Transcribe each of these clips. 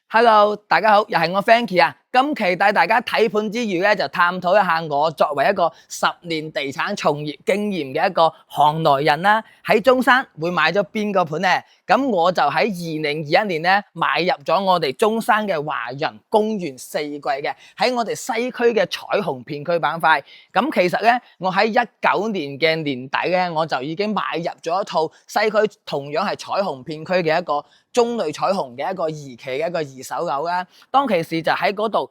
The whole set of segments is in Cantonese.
Hello，大家好，又係我 Frankie 啊。今期帶大家睇盤之餘咧，就探討一下我作為一個10年地產從業經驗嘅一個行內人啦，喺中山會買咗邊個盤呢？咁我就喺2021年咧買入咗我哋中山嘅華人公園四季嘅，喺我哋西區嘅彩虹片區板塊。咁其實咧，我喺19年嘅年底咧，我就已經買入咗一套西區同樣係彩虹片區嘅一個中類彩虹嘅一個二期嘅一個二手樓啦。當其時就喺嗰度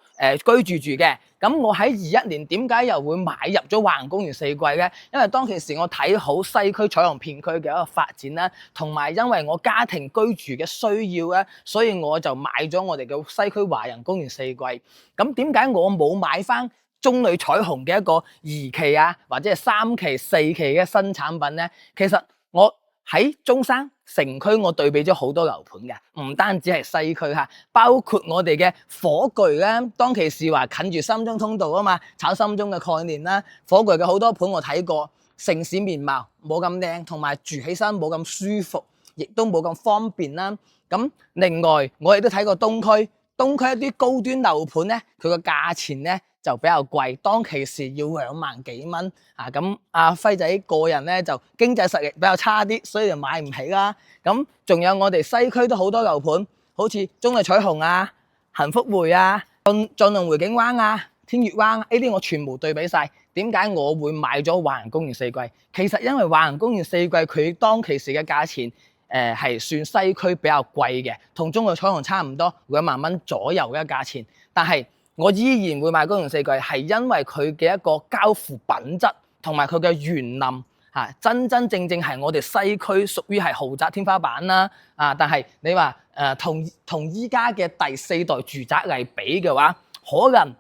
居住嘅。咁我喺21年點解又會買入咗華人公園四季呢？因為當其時我睇好西區彩虹片區嘅一個發展啦，同埋因為我家庭居住嘅需要咧，所以我就買咗我哋嘅西區華人公園四季。咁點解我冇買翻中類彩虹嘅一個二期啊，或者係3期、4期嘅新產品呢？其實我喺中山城區，我對比咗好多樓盤嘅，唔單止係西區嚇，包括我哋嘅火炬咧。當其時話近住深中通道啊嘛，炒深中嘅概念啦。火炬嘅好多盤我睇過，城市面貌冇咁靚，同埋住起身冇咁舒服，亦都冇咁方便啦。咁另外我亦都睇過東區一啲高端樓盤咧，佢個價錢咧就比較貴，當其時要2萬幾蚊啊！咁阿輝仔個人咧就經濟實力比較差啲，所以就買唔起啦。咁仲有我哋西區都好多樓盤，好似中類彩虹啊、幸福匯啊、晉龍匯景灣啊、天悅灣呢啲，我全部對比晒。點解我會買咗華人公園四季？其實因為華人公園四季佢當其時嘅價錢係算西區比較貴嘅，同中類彩虹差唔多2萬蚊左右嘅價錢，但係我依然會買公園四季，係因為佢嘅一個交付品質同埋佢嘅園林真正係我哋西區屬於係豪宅天花板啦。但係你話同依家嘅第4代住宅嚟比嘅話，可能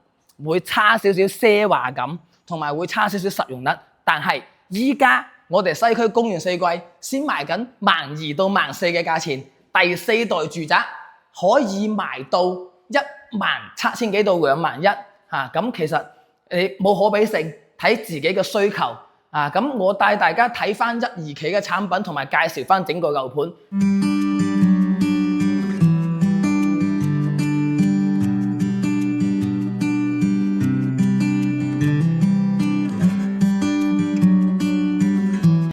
會差少少奢華感，同埋會差少少實用率。但係依家我哋西區公園四季先賣緊12000到14000嘅價錢，第4代住宅可以賣到17000幾到2萬1咁其實你冇可比性，睇自己嘅需求咁我帶大家睇翻1、2期嘅產品，同埋介紹翻整個樓盤。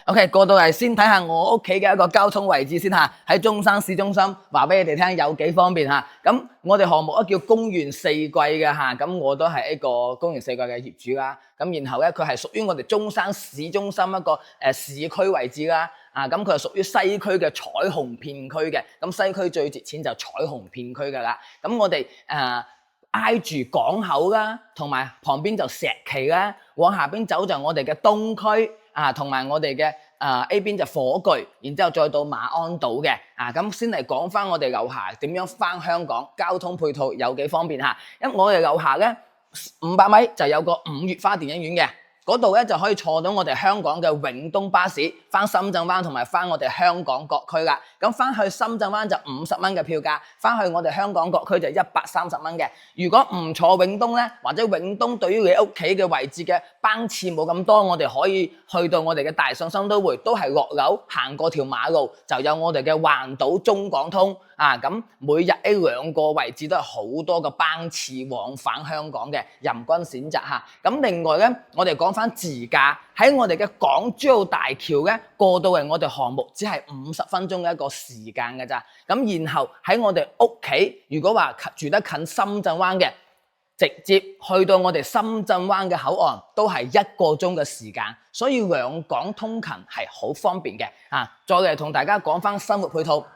OK， 過到嚟先睇下我屋企嘅一個交通位置先嚇，喺中山市中心，話俾你哋聽有幾方便嚇。咁我哋項目叫公園四季嘅嚇，咁我都係一個公園四季嘅業主啦。咁然後咧，佢係屬於我哋中山市中心一個市區位置啦。咁佢係屬於西區嘅彩虹片區嘅。咁西區最值錢就彩虹片區噶啦。咁我哋挨住港口啦，同埋旁邊就石岐啦，往下邊走就我哋嘅東區同埋我哋嘅A 邊就火炬，然之後再到馬鞍島嘅咁先嚟講翻我哋樓下點樣翻香港，交通配套有幾方便嚇。因為我哋樓下咧500米就有個五月花電影院嘅。嗰度咧就可以坐到我哋香港嘅永東巴士翻深圳灣同埋翻我哋香港各區啦。咁翻去深圳灣就50蚊嘅票價，翻去我哋香港各區就130蚊嘅。如果唔坐永東咧，或者永東對於你屋企嘅位置嘅班次冇咁多，我哋可以去到我哋嘅大信深都會，都係落樓行過條馬路就有我哋嘅環島中港通咁每日呢2個位置都係好多個班次往返香港嘅，任君選擇嚇。咁另外咧，我哋講翻自駕喺我哋嘅港珠澳大橋咧過到嚟我哋項目只係50分鐘嘅一個時間㗎咋。咁然後喺我哋屋企，如果話住得近深圳灣嘅，直接去到我哋深圳灣嘅口岸都係1個鐘嘅時間，所以兩港通勤係好方便嘅。再嚟同大家講翻生活配套。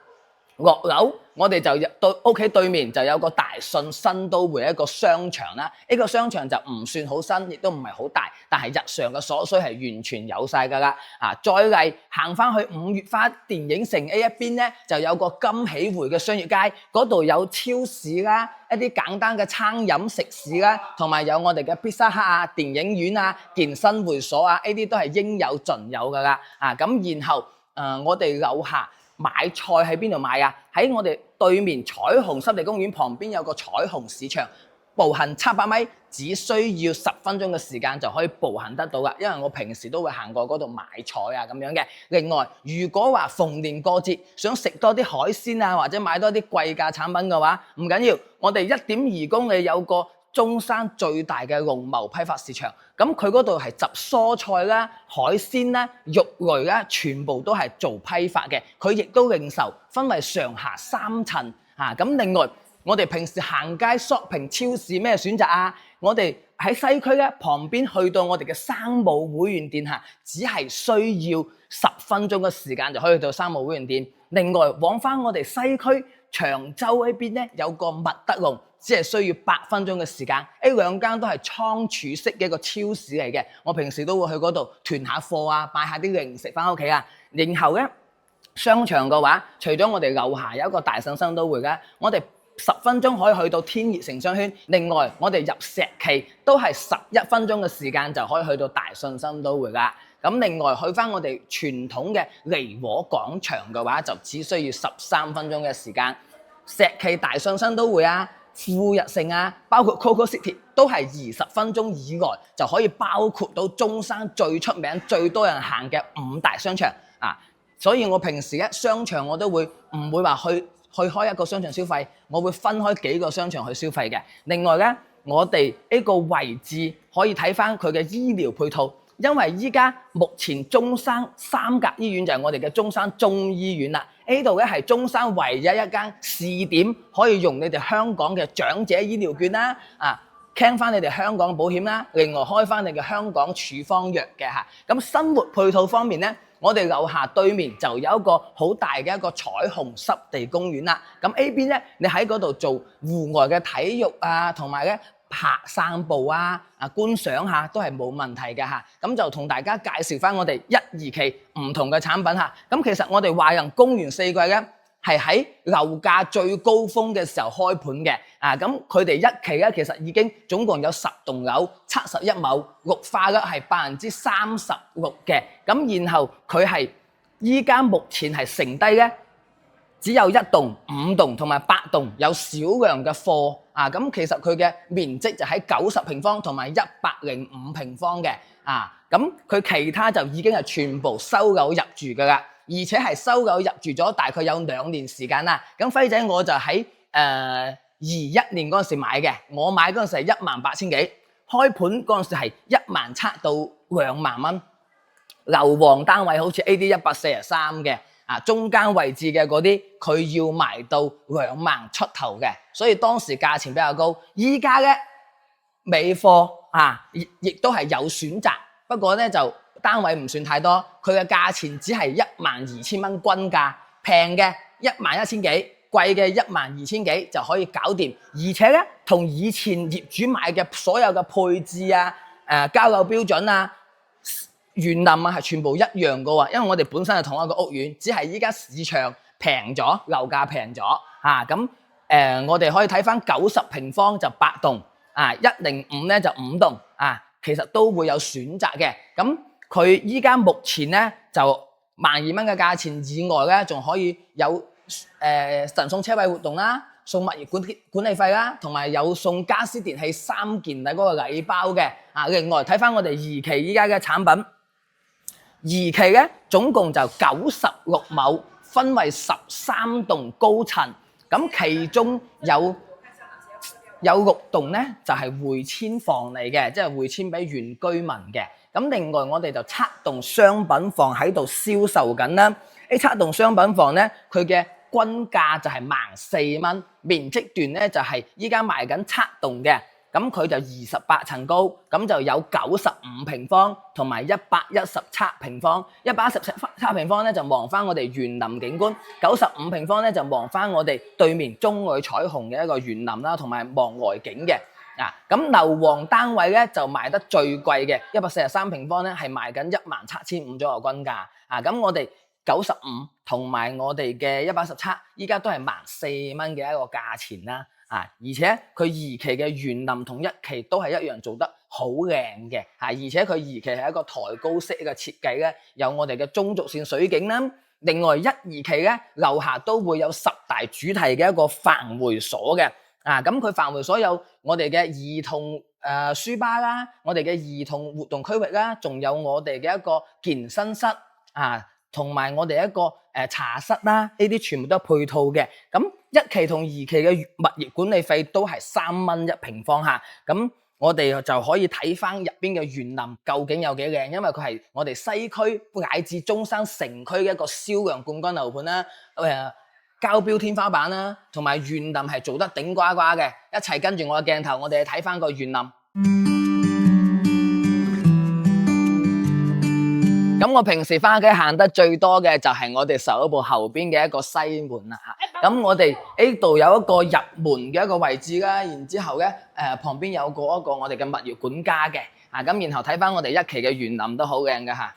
落樓我哋就對屋企對面就有個大信新都會一個商場啦。呢個商場就唔算好新，亦都唔係好大，但係日常嘅所需係完全有晒㗎啦。再嚟行翻去五月花電影城 A 一邊咧，就有個金喜匯嘅商業街，嗰度有超市啦，一啲簡單嘅餐飲食肆啦，同埋有我哋嘅 Pizza Hut 電影院健身會所呢啲都係應有盡有㗎啦。咁然後我哋樓下買菜喺邊度買喺我哋對面彩虹濕地公園旁邊有個彩虹市場，步行700米只需要10分鐘嘅時間就可以步行得到㗎，因為我平時都會行過嗰度買菜啊咁樣嘅。另外，如果話逢年過節想食多啲海鮮啊，或者買多啲貴價產品嘅話，唔緊要，我哋1.2公里有個中山最大嘅農貿批發市場，咁佢嗰度係集蔬菜啦、海鮮啦、肉類啦，全部都係做批發嘅。佢亦都零售，分為上下3層啊。咁另外，我哋平時行街 shopping 超市咩選擇啊？我哋喺西區咧旁邊去到我哋嘅生武會員店嚇，只係需要10分鐘嘅時間就可以去到生武會員店。另外往返我哋西區長洲呢邊咧有個麥德龍，只係需要8分鐘嘅時間。呢兩間都係倉儲式嘅一個超市嚟嘅，我平時都會去嗰度囤下貨啊，買下啲零食返屋企啊。然後咧商場嘅話，除咗我哋樓下有一個大信新都會嘅，我哋10分鐘可以去到天熱城商圈。另外，我哋入石岐都係11分鐘嘅時間就可以去到大信新都會㗎。咁另外去返我哋傳統嘅離和廣場嘅話，就只需要13分鐘嘅時間。石岐大信新都會啊、富日城啊，包括 Coco City 都係20分鐘以內就可以包括到中山最出名、最多人行嘅5大商場啊。所以我平時商場我都會唔會話去開一個商場消費，我會分開幾個商場去消費嘅。另外咧，我哋呢個位置可以睇翻佢嘅醫療配套，因為依家目前中山三甲醫院就係我哋嘅中山中醫院啦。呢度咧係中山唯一一間試點可以用你哋香港嘅長者醫療券啦，傾翻你哋香港保險啦，另外開翻你嘅香港處方藥嘅嚇。咁生活配套方面咧，我哋樓下對面就有一個好大嘅一個彩虹濕地公園啦。咁 A 邊咧，你喺嗰度做戶外嘅體育啊，同埋咧散步啊、觀賞下都係冇問題嘅嚇。咁就同大家介紹翻我哋1、2期唔同嘅產品嚇。咁其實我哋華人公園4季咧係喺樓價最高峰嘅時候開盤嘅。咁佢哋1期咧其實已經總共有10棟樓，71畝，綠化率係36%嘅。咁然後佢係依家目前係剩低咧，只有1棟、5棟同埋8棟有少量嘅貨。咁其實佢嘅面積就喺90平方同埋105平方嘅。咁佢其他就已經係全部收樓入住㗎啦，而且係收樓入住咗大概有2年時間啦。咁輝仔我就喺21年嗰陣時買嘅，我買嗰陣時係18000幾，開盤嗰陣時係17000到2萬蚊。樓王單位好似 AD143嘅，中間位置嘅嗰啲佢要賣到2萬出頭嘅，所以當時價錢比較高。依家咧尾貨亦都係有選擇，不過咧就單位唔算太多，佢嘅價錢只係12000蚊均價，平嘅11000幾。貴嘅12000幾就可以搞掂，而且咧同以前業主買嘅所有嘅配置交樓標準園林係全部一樣嘅喎，因為我哋本身係同一個屋苑，只係依家市場平咗，樓價平咗咁我哋可以睇翻90平方就8棟105咧就5棟其實都會有選擇嘅。咁佢依家目前咧就12000蚊嘅價錢以外咧，仲可以有神送車位活動啦，送物業管理費啦，同埋有送家私電器3件嘅嗰個禮包嘅。另外睇翻我哋2期依家嘅產品，2期咧總共就96畝，分為13棟高層，咁其中有6棟咧就係回遷房嚟嘅，即係回遷俾原居民嘅。咁另外我哋就7棟商品房喺度銷售緊啦。呢7棟商品房咧，佢嘅均價就係14蚊，面積段咧就係依家賣緊7棟嘅，咁佢就28層高，咁就有95平方同埋117平方。117平方咧就望翻我哋園林景觀，95平方咧就望翻我哋對面中外彩虹嘅一個園林啦，同埋望外景嘅。咁樓王單位咧就賣得最貴嘅143平方咧係賣緊17500左右均價。咁我哋95同埋我哋嘅117，依家都係14蚊嘅一個價錢啦。而且佢2期嘅園林同1期都係一樣做得好靚嘅。而且佢2期係一個抬高式嘅設計咧，有我哋嘅中軸線水景啦。另外1、2期咧樓下都會有10大主題嘅一個飯會所嘅。咁佢範圍所有我哋嘅兒童書吧啦，我哋嘅兒童活動區域啦，仲有我哋嘅一個健身室同埋我哋一個茶室啦，呢啲全部都係配套嘅。咁一期同二期嘅物業管理費都係3蚊一平方嚇。咁我哋就可以睇翻入邊嘅園林究竟有幾靚，因為佢係我哋西區乃至中山城區嘅一個銷量冠軍樓盤啦。交標天花板啦，同埋園林係做得頂呱呱嘅。一齊跟住我嘅鏡頭，我哋睇翻個園林。咁我平時翻屋企行得最多嘅就係我哋手部後邊嘅一個西門啦。咁我哋呢度有一個入門嘅一個位置啦，然之後咧旁邊有一個我哋嘅物業管家嘅。咁然後睇翻我哋一期嘅園林都好靚嘅嚇。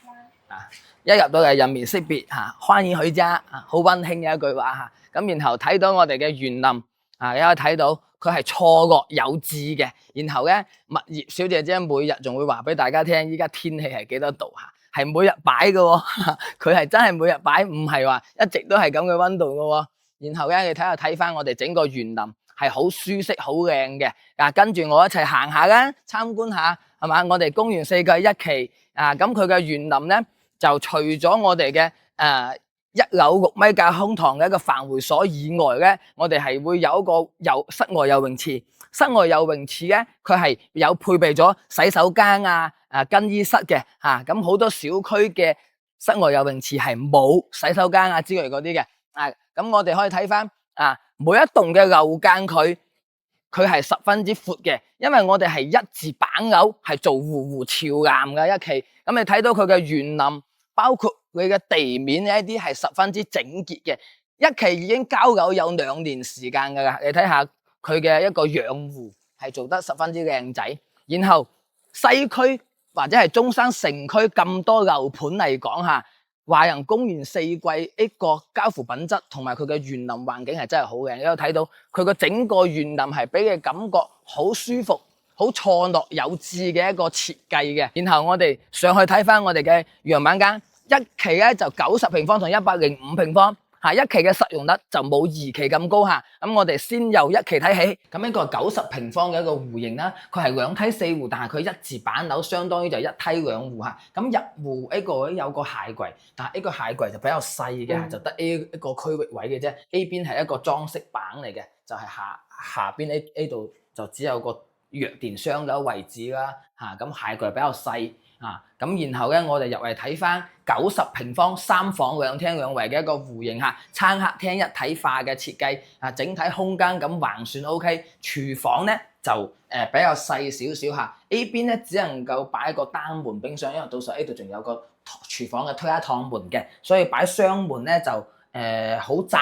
一入到嚟人面識別歡迎許家好溫馨嘅一句話嚇。咁然後睇到我哋嘅園林你可以睇到佢係錯落有致嘅。然後咧物業小姐姐每日仲會話俾大家聽，依家天氣係幾多度嚇，係每日擺嘅喎，佢係真係每日擺，唔係話一直都係咁嘅溫度嘅喎。然後咧你睇翻我哋整個園林係好舒適好靚嘅。跟住我一齊行下啦，參觀下係嘛？我哋公園四季一期咁佢嘅園林咧就除咗我哋嘅1樓6米架空堂嘅一個繁會所以外咧，我哋係會有一個室外游泳池。室外游泳池咧，佢係有配備咗洗手間更衣室嘅咁好多小區嘅室外游泳池係冇洗手間之類嗰啲嘅。咁我哋可以睇翻每一棟嘅樓間佢係十分之闊嘅，因為我哋係一字板樓，係做戶戶朝南嘅一期。咁你睇到佢嘅園林，包括佢嘅地面呢一啲係十分之整潔嘅。一期已經交樓有2年時間噶啦，你睇下佢嘅一個養護係做得十分之靚仔。然後西區或者係中山城區咁多樓盤嚟講華人公園四季一個交付品質同埋佢嘅園林環境係真係好嘅。你有睇到佢個整個園林係俾你感覺好舒服、好錯落有致嘅一個設計嘅。然後我哋上去睇翻我哋嘅樣板間，一期咧就90平方同105平方。一期嘅實用率就冇2期咁高咁我哋先由一期睇起。咁呢個90平方嘅一個戶型啦，佢係2梯4戶，但係佢一字板樓，相當於就1梯2戶咁入戶呢個有個鞋櫃，但係呢個鞋櫃就比較細嘅，就得一個區域位嘅啫。呢邊係一個裝飾板嚟嘅，就係下邊呢度就只有個藥電箱嘅位置啦。咁鞋櫃比較細。咁然後咧，我哋入嚟睇翻90平方3房2廳2衛嘅一個戶型餐客廳一體化嘅設計整體空間咁還算 OK。廚房咧就比較細少少呢邊咧只能夠擺一個單門冰箱，因為到時候呢度仲有個廚房嘅推拉趟門嘅，所以擺雙門咧就好窄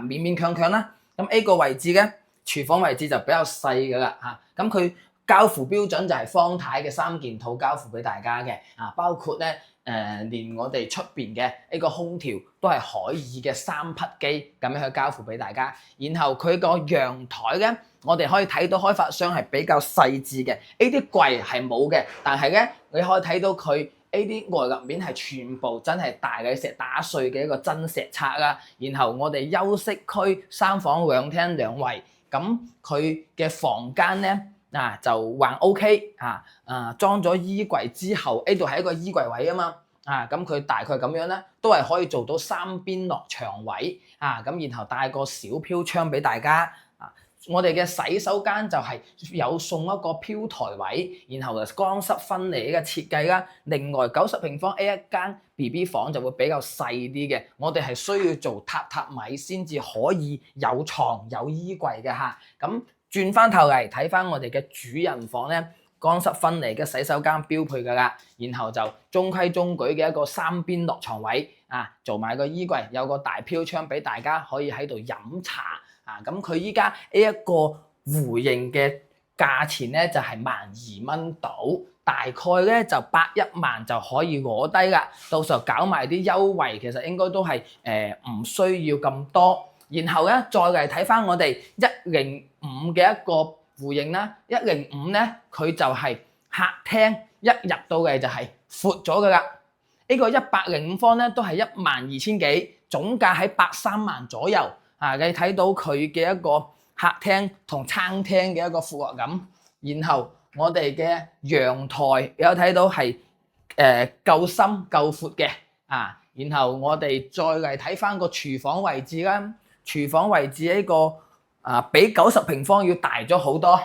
勉勉強強啦。咁呢個位置咧，廚房位置就比較細噶啦咁佢交付標準就係方太嘅3件套交付俾大家嘅包括咧連我哋出邊嘅呢個空調都係海爾嘅3匹機咁樣去交付俾大家。然後佢個陽台咧，我哋可以睇到開發商係比較細緻嘅，呢啲櫃係冇嘅，但係咧你可以睇到佢呢啲外立面係全部真係大理石打碎嘅一個真石刷啦。然後我哋休息區3房2廳2衛，咁佢嘅房間咧就還 OK 裝咗衣櫃之後，呢度係一個衣櫃位嘛咁佢大概咁樣咧，都係可以做到3邊落牆位咁然後帶個小飄窗俾大家我哋嘅洗手間就係有送一個飄台位，然後就乾濕分離嘅設計啦。另外90平方 A 一間 BB 房就會比較細啲嘅，我哋係需要做榻米先至可以有床有衣櫃嘅咁轉翻頭嚟睇翻我哋嘅主人房咧，乾濕分離嘅洗手間標配㗎啦，然後就中規中矩嘅一個3邊落床位做埋個衣櫃，有個大飄窗俾大家可以喺度飲茶咁佢依家呢一個戶型嘅價錢咧就係12,000蚊到，大概咧就81萬就可以攞低啦。到時候搞埋啲優惠，其實應該都係唔需要咁多。然後咧再嚟睇翻我哋105嘅一個戶型啦，105咧佢就係客廳一入到嚟就係闊咗噶啦。呢個105方咧都係12000幾，總價喺83萬左右你睇到佢嘅一個客廳同餐廳嘅一個符合感。然後我哋嘅陽台有睇到係夠深夠闊嘅啊。然後我哋再嚟睇翻個廚房位置啦，廚房位置呢個比90平方要大咗好多。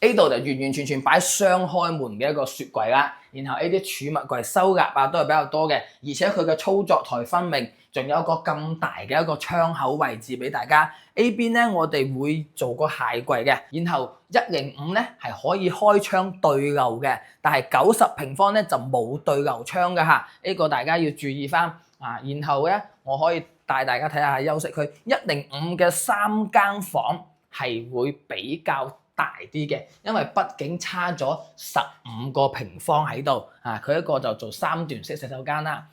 呢度就完完全全擺雙開門嘅一個雪櫃啦，然後呢啲儲物櫃收納啊都係比較多嘅，而且佢嘅操作台分明，仲有一個咁大嘅一個窗口位置俾大家。A 邊咧我哋會做個鞋櫃嘅，然後105咧係可以開窗對流嘅，但係90平方咧就冇對流窗嘅嚇，呢個大家要注意翻啊。然後咧我可以帶大家睇下休息區，105嘅3間房係會比較大啲嘅，因為畢竟差咗15個平方喺度啊，佢一個就做3段式洗手間啦。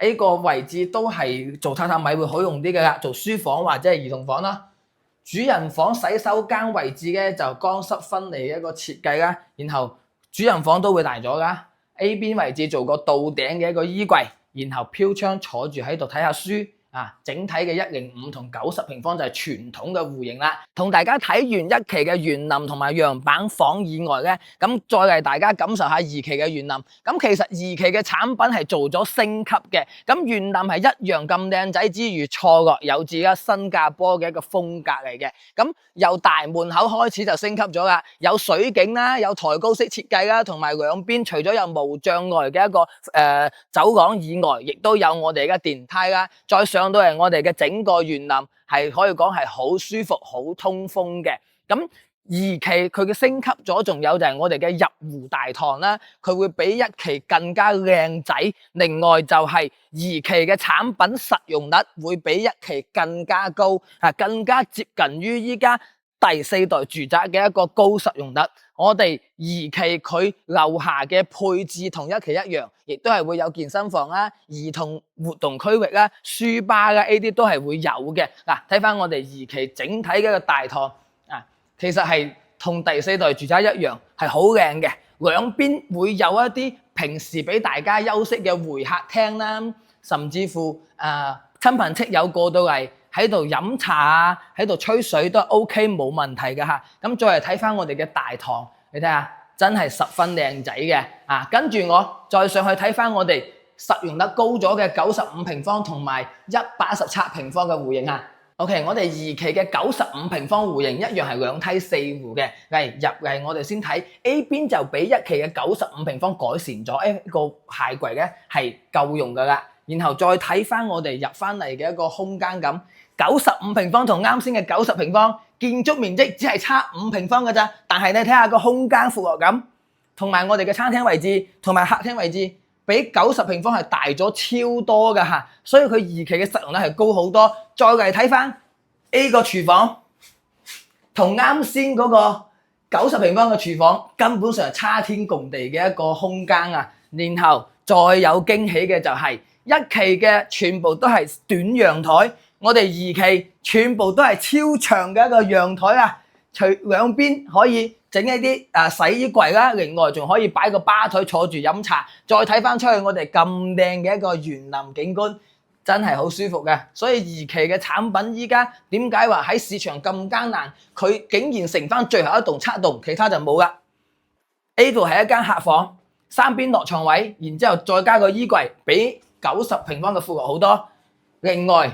呢個位置都係做榻榻米會好用啲嘅啦，做書房或者係兒童房啦。主人房洗手間位置咧就乾濕分離嘅一個設計啦，然後主人房都會大咗噶。A 邊位置做個到頂嘅一個衣櫃，然後飄窗坐住喺度睇下書。整體嘅105同90平方就係傳統嘅戶型啦。同大家睇完一期嘅園林同埋樣板房以外咧，咁再嚟大家感受下2期嘅園林。咁其實2期嘅產品係做咗升級嘅。咁園林係一樣咁靚仔之餘，錯落有自己新加坡嘅一個風格嚟嘅。咁由大門口開始就升級咗啦，有水景啦，有抬高式設計啦，同埋兩邊除咗有無障礙嘅一個走廊以外，亦都有我哋嘅電梯啦。再上到嚟我哋嘅整個園林係可以講係好舒服、好通風嘅。咁2期佢嘅升級咗，仲有就係我哋嘅入戶大堂啦，佢會比1期更加靚仔。另外就係2期嘅產品實用率會比1期更加高，更加接近於依家第4代住宅嘅一個高實用率。我哋2期佢樓下嘅配置同1期一樣，亦都係會有健身房啦、兒童活動區域啦、書吧啦，呢啲都係會有嘅。睇翻我哋2期整體嘅一個大堂其實係同第4代住宅一樣，係好靚嘅。兩邊會有一啲平時俾大家休息嘅會客廳啦，甚至乎親朋戚友過到嚟喺度飲茶啊，喺度吹水都 OK 冇問題嘅嚇。咁再嚟睇翻我哋嘅大堂，你睇下真係十分靚仔嘅。跟住我再上去睇翻我哋實用率高咗嘅95平方同埋117平方嘅戶型啊。OK， 我哋2期嘅95平方戶型一樣係兩梯4戶嘅。入嚟我哋先睇 A 邊就比1期嘅95平方改善咗，個鞋櫃咧係夠用噶啦。然後再睇翻我哋入翻嚟嘅一個空間感，95平方同啱先嘅90平方建築面積只係差5平方噶咋，但係你睇下個空間負荷感，同埋我哋嘅餐廳位置同埋客廳位置，比90平方係大咗超多噶嚇，所以佢2期嘅實用率係高好多。再嚟睇翻 A 個廚房，同啱先嗰個90平方嘅廚房根本上係差天共地嘅一個空間啊！然後再有驚喜嘅就係1期嘅全部都係短陽台，我哋2期全部都係超長嘅一個陽台啊！除兩邊可以整一啲洗衣櫃啦，另外仲可以擺個吧台坐住飲茶。再睇翻出去，我哋咁靚嘅一個園林景觀，真係好舒服嘅。所以2期嘅產品依家點解話喺市場咁艱難？佢竟然剩翻最後一棟7棟，其他就冇啦。呢度係一間客房，3邊落床位，然之後再加個衣櫃，比90平方嘅負荷好多。另外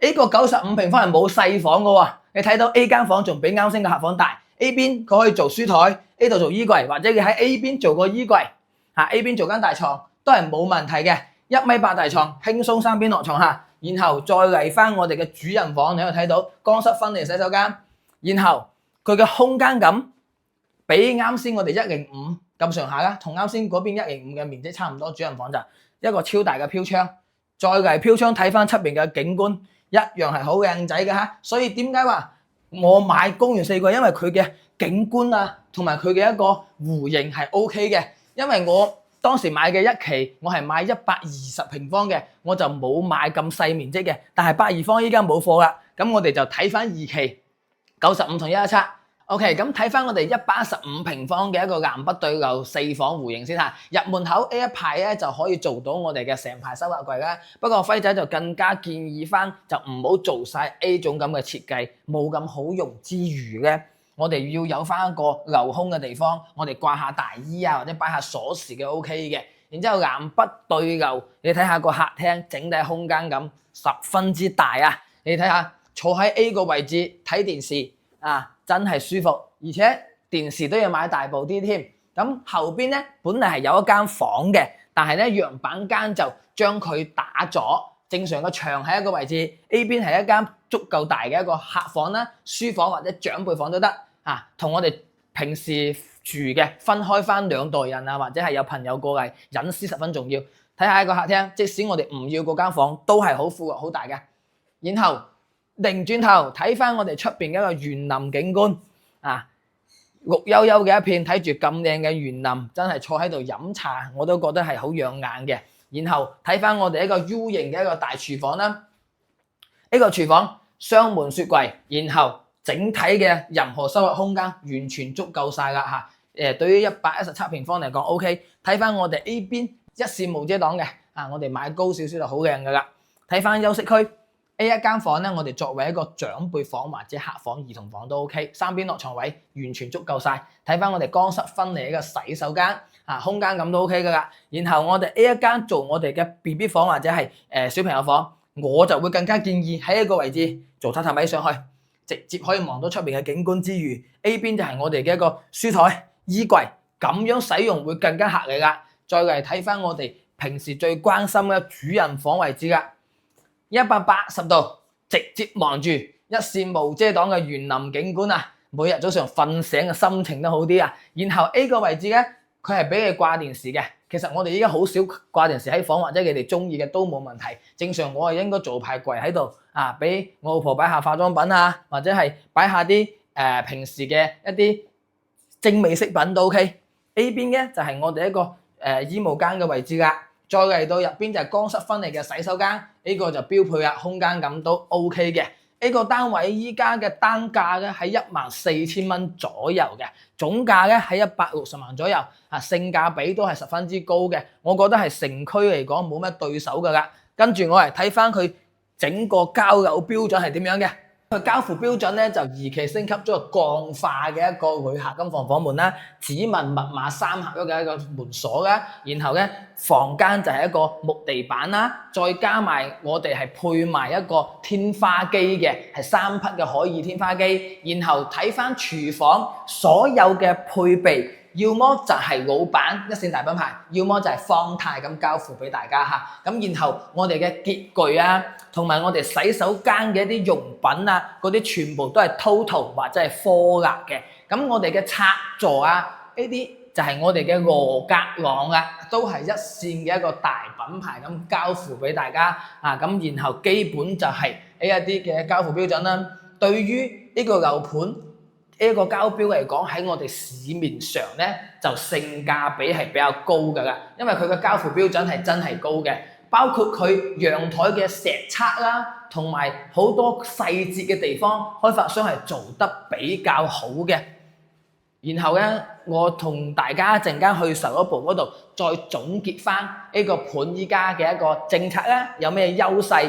呢個95平方係冇細房嘅喎，你睇到 A 間房仲比啱先嘅客房大。A 邊佢可以做書台，呢度做衣櫃，或者你喺 A 邊做個衣櫃，A 邊做間大床都係冇問題嘅。1.8米大床，輕鬆3邊落床嚇。然後再嚟翻我哋嘅主人房，你可以睇到乾濕分離洗手間。然後佢嘅空間感比啱先我哋105咁上下啦，同啱先嗰邊105嘅面積差唔多。主人房就一個超大嘅飄窗，再嚟飄窗睇翻出邊嘅景觀，一樣係好靚仔嘅嚇。所以點解話我買公園4季，因為佢嘅景觀同埋佢嘅一個戶型係 OK 嘅。因為我當時買嘅1期，我係買120平方嘅，我就冇買咁細面積嘅。但係82方依家冇貨啦，咁我哋就睇翻2期95同117。OK，咁睇翻我哋115平方嘅一個南北對流4房戶型先嚇，入門口呢一排咧就可以做到我哋嘅成排收納櫃啦。不過輝仔就更加建議翻就唔好做晒 A 種咁嘅設計，冇咁好用之餘咧，我哋要有翻一個留空嘅地方，我哋掛下大衣啊或者擺下鎖匙嘅 OK 嘅。然之後南北對流，你睇下個客廳整體空間感十分之大啊！你睇下坐喺 A 個位置睇電視啊，真係舒服，而且電視都要買大部啲添。咁後邊咧本嚟係有一間房嘅，但係咧樣板間就將佢打咗。正常個牆喺一個位置 ，A 邊係一間足夠大嘅一個客房啦、書房或者長輩房都得啊，同我哋平時住嘅分開翻兩代人啊，或者係有朋友過嚟，隱私十分重要。睇下一個客廳，即使我哋唔要嗰間房，都係好富好大嘅。然後擰轉頭睇翻我哋出邊嘅一個園林景觀啊，綠幽幽嘅一片，睇住咁靚嘅園林，真係坐喺度飲茶，我都覺得係好養眼嘅。然後睇翻我哋一個 U 型嘅一個大廚房啦，呢個廚房雙門雪櫃，然後整體嘅任何收納空間完全足夠晒啦嚇。對於117平方嚟講 OK。睇翻我哋 A 邊一扇無遮擋嘅啊，我哋買高少少就好靚噶啦。睇翻休息區 A 一間房咧，我哋作為一個長輩房或者客房、兒童房都 OK，三邊落床位完全足夠晒。睇翻我哋乾濕分離一個洗手間啊，空間感都 OK 噶啦。然後我哋 A 一間做我哋嘅 BB 房或者係小朋友房，我就會更加建議喺一個位置做榻榻米上去，直接可以望到出邊嘅景觀之餘 ，A 邊就係我哋嘅一個書台、衣櫃，咁樣使用會更加合理啦。再嚟睇翻我哋平時最關心嘅主人房位置啦，180度直接望住一扇無遮擋嘅園林景觀啊！每日早上瞓醒嘅心情都好啲啊。然後 A 個位置咧，佢係俾你掛電視嘅。其實我哋依家好少掛電視喺房，或者你哋中意嘅都冇問題。正常我係應該做排櫃喺度啊，俾我老婆擺下化妝品啊，或者係擺下啲平時嘅一啲精美飾品都 OK。A 邊咧就係我哋一個衣帽間嘅位置啦。再嚟到入邊就係乾濕分離嘅洗手間，呢個就標配啦，空間感都 OK 嘅。呢個單位依家嘅單價咧喺14000蚊左右嘅，總價咧喺160萬左右，啊性價比都係十分之高嘅，我覺得係城區嚟講冇乜對手噶啦。跟住我嚟睇翻佢整個交友標準係點樣嘅。佢交付標準咧就2期升級咗個鋼化嘅一個旅客金房門啦，指紋密碼3合一嘅一個門鎖啦，然後咧房間就係一個木地板啦，再加埋我哋係配埋一個天花機嘅，係3匹嘅可以天花機，然後睇翻廚房所有嘅配備。要麼就係老闆一線大品牌，要麼就係方太咁交付俾大家嚇。咁然後我哋嘅潔具啊，同埋我哋洗手間嘅一啲用品啊，嗰啲全部都係 Total 或者係科立嘅。咁我哋嘅插座啊，呢啲就係我哋嘅羅格朗啊，都係一線嘅一個大品牌咁交付俾大家啊。咁然後基本就係呢一啲嘅交付標準啦。對於呢個樓盤，呢個交標嚟講喺我哋市面上咧就性價比係比較高㗎啦，因為佢嘅交付標準係真係高嘅，包括佢陽台嘅石漆啦，同埋好多細節嘅地方，開發商係做得比較好嘅。然後咧，我同大家一陣間去售樓部嗰度再總結翻呢個盤依家嘅一個政策啦，有咩優勢。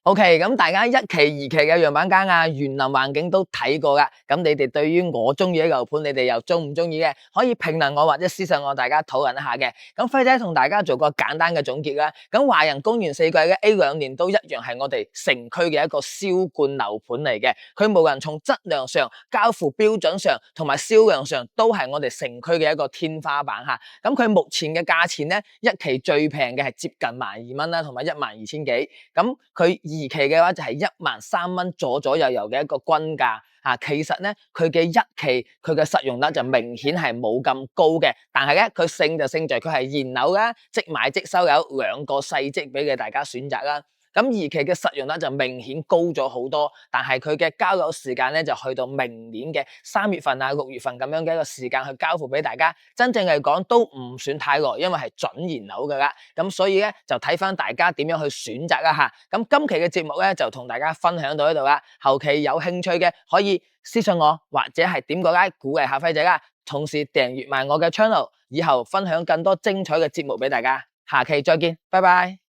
OK，咁大家1期、2期嘅樣板間啊，園林環境都睇過噶，咁你哋對於我中意嘅樓盤，你哋又中唔中意嘅？可以評論我或者私信我，大家討論一下嘅。咁輝仔同大家做個簡單嘅總結啦。咁華人公園4季嘅 A2年都一樣係我哋城區嘅一個銷冠樓盤嚟嘅，佢無論從質量上、交付標準上同埋銷量上都係我哋城區嘅一個天花板吓。咁佢目前嘅價錢咧，1期最平嘅係接近12,000蚊啦，同埋12000幾。咁佢2期嘅話就係13000蚊左右嘅一個均價啊。其實咧佢嘅1期佢嘅實用率就明顯係冇咁高嘅，但係咧佢勝就勝在佢係現樓啦，即買即收，有2個細則俾嘅大家選擇啦。咁二期嘅實用率就明顯高咗好多，但係佢嘅交樓時間咧就去到明年嘅3月份啊、6月份咁樣嘅一個時間去交付俾大家。真正嚟講都唔算太耐，因為係準現樓噶啦。咁所以咧就睇翻大家點樣去選擇一下。咁今期嘅節目咧就同大家分享到呢度啦。後期有興趣嘅可以私信我，或者係點個 like 鼓勵下輝仔啦。同時訂閱埋我嘅 channel，以後分享更多精彩嘅節目俾大家。下期再見，拜拜。